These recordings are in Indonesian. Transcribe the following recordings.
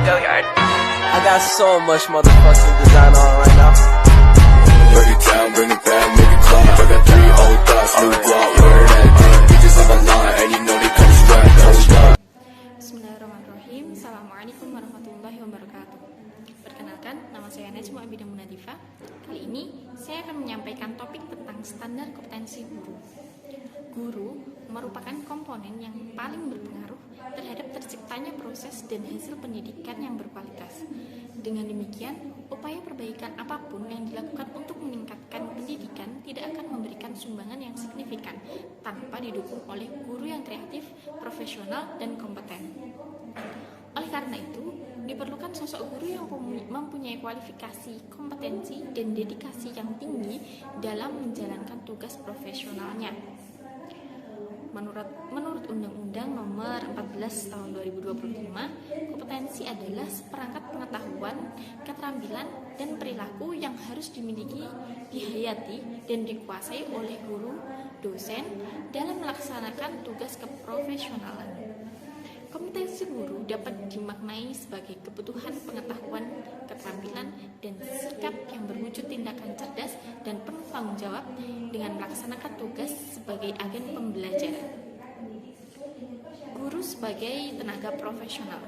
Billiard. I got so much motherfucking design on right now. Break it down, bring it back, make it clap. I got 3 old thoughts, new guap, word that damn. Bitches on my line, and you know they come strapped, don't stop. Bismillahirrahmanirrahim. Assalamualaikum warahmatullahi wabarakatuh. Perkenalkan, nama saya Najma Abida Munadifa. Kali ini saya akan menyampaikan topik tentang standar kompetensi guru. Guru merupakan komponen yang paling berpengaruh terhadap terciptanya proses dan hasil pendidikan yang berkualitas. Dengan demikian, upaya perbaikan apapun yang dilakukan untuk meningkatkan pendidikan tidak akan memberikan sumbangan yang signifikan tanpa didukung oleh guru yang kreatif, profesional, dan kompeten. Oleh karena itu, diperlukan sosok guru yang mempunyai kualifikasi, kompetensi, dan dedikasi yang tinggi dalam menjalankan tugas profesionalnya. Menurut Undang-Undang Nomor 14 Tahun 2025, kompetensi adalah seperangkat pengetahuan, keterampilan, dan perilaku yang harus dimiliki, dihayati, dan dikuasai oleh guru, dosen dalam melaksanakan tugas keprofesionalan. Kompetensi guru dapat dimaknai sebagai kebutuhan pengetahuan, keterampilan, dan sikap yang berwujud tindakan cerdas dan penuh tanggung jawab dengan melaksanakan tugas sebagai agen pembelajaran. Guru sebagai tenaga profesional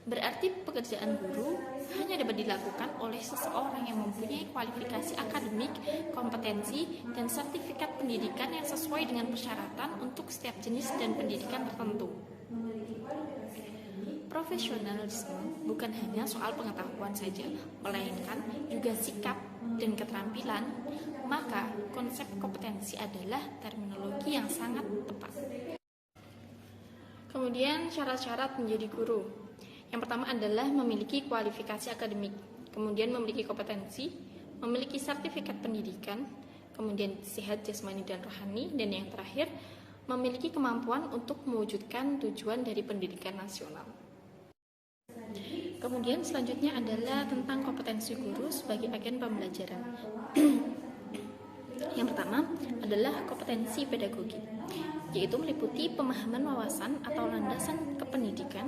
berarti pekerjaan guru hanya dapat dilakukan oleh seseorang yang mempunyai kualifikasi akademik, kompetensi, dan sertifikat pendidikan yang sesuai dengan persyaratan untuk setiap jenis dan pendidikan tertentu. Profesionalisme bukan hanya soal pengetahuan saja, melainkan juga sikap dan keterampilan. Maka konsep kompetensi adalah terminologi yang sangat tepat. Kemudian syarat-syarat menjadi guru. Yang pertama adalah memiliki kualifikasi akademik, kemudian memiliki kompetensi, memiliki sertifikat pendidikan, kemudian sehat jasmani dan rohani, dan yang terakhir memiliki kemampuan untuk mewujudkan tujuan dari pendidikan nasional. Kemudian selanjutnya adalah tentang kompetensi guru sebagai agen pembelajaran. Yang pertama adalah kompetensi pedagogi, yaitu meliputi pemahaman wawasan atau landasan kependidikan,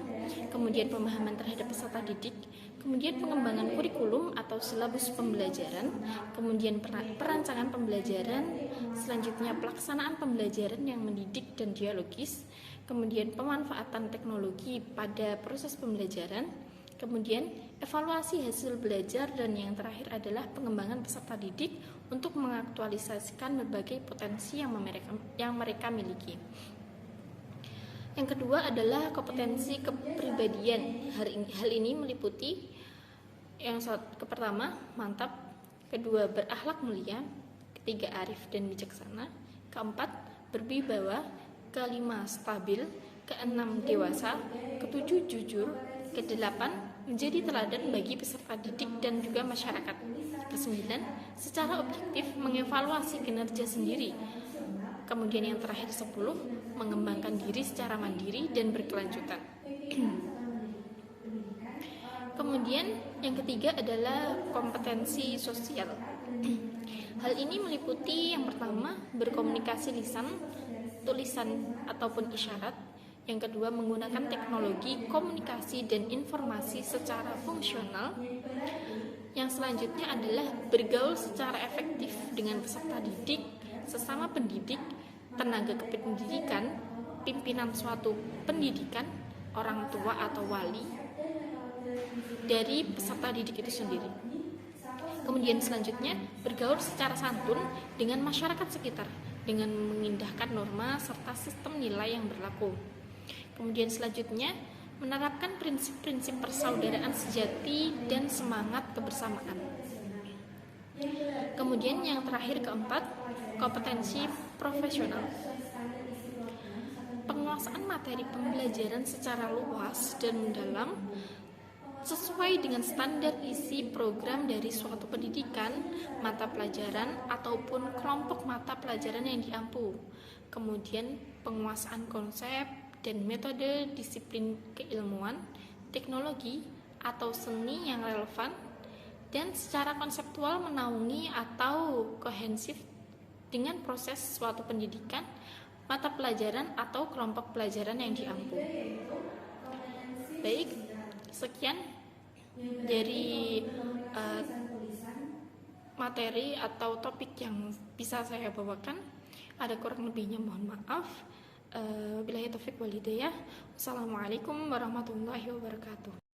kemudian pemahaman terhadap peserta didik, kemudian pengembangan kurikulum atau silabus pembelajaran, kemudian perancangan pembelajaran, selanjutnya pelaksanaan pembelajaran yang mendidik dan dialogis, kemudian pemanfaatan teknologi pada proses pembelajaran, kemudian evaluasi hasil belajar, dan yang terakhir adalah pengembangan peserta didik untuk mengaktualisasikan berbagai potensi yang mereka miliki. Yang kedua adalah kompetensi kepribadian. Hal ini meliputi yang pertama, mantap, kedua, berakhlak mulia, ketiga, arif dan bijaksana, keempat, berwibawa, kelima, stabil, keenam, dewasa, ketujuh, jujur, kedelapan, menjadi teladan bagi peserta didik dan juga masyarakat. Kesembilan, secara objektif mengevaluasi kinerja sendiri. Kemudian yang terakhir 10, mengembangkan diri secara mandiri dan berkelanjutan. Kemudian yang ketiga adalah kompetensi sosial. Hal ini meliputi yang pertama, berkomunikasi lisan, tulisan ataupun isyarat. Yang kedua, menggunakan teknologi komunikasi dan informasi secara fungsional. Yang selanjutnya adalah bergaul secara efektif dengan peserta didik, sesama pendidik, tenaga kependidikan, pimpinan suatu pendidikan, orang tua atau wali dari peserta didik itu sendiri. Kemudian selanjutnya, bergaul secara santun dengan masyarakat sekitar dengan mengindahkan norma serta sistem nilai yang berlaku. Kemudian selanjutnya, menerapkan prinsip-prinsip persaudaraan sejati dan semangat kebersamaan. Kemudian yang terakhir keempat, kompetensi profesional. Penguasaan materi pembelajaran secara luas dan mendalam sesuai dengan standar isi program dari suatu pendidikan, mata pelajaran ataupun kelompok mata pelajaran yang diampu. Kemudian penguasaan konsep dan metode disiplin keilmuan, teknologi, atau seni yang relevan, dan secara konseptual menaungi atau kohensif dengan proses suatu pendidikan, mata pelajaran, atau kelompok pelajaran yang diampu. Baik, Sekian dari materi atau topik yang bisa saya bawakan. Ada kurang lebihnya mohon maaf. Wabillahi taufiq wal hidayah. Wassalamualaikum warahmatullahi wabarakatuh.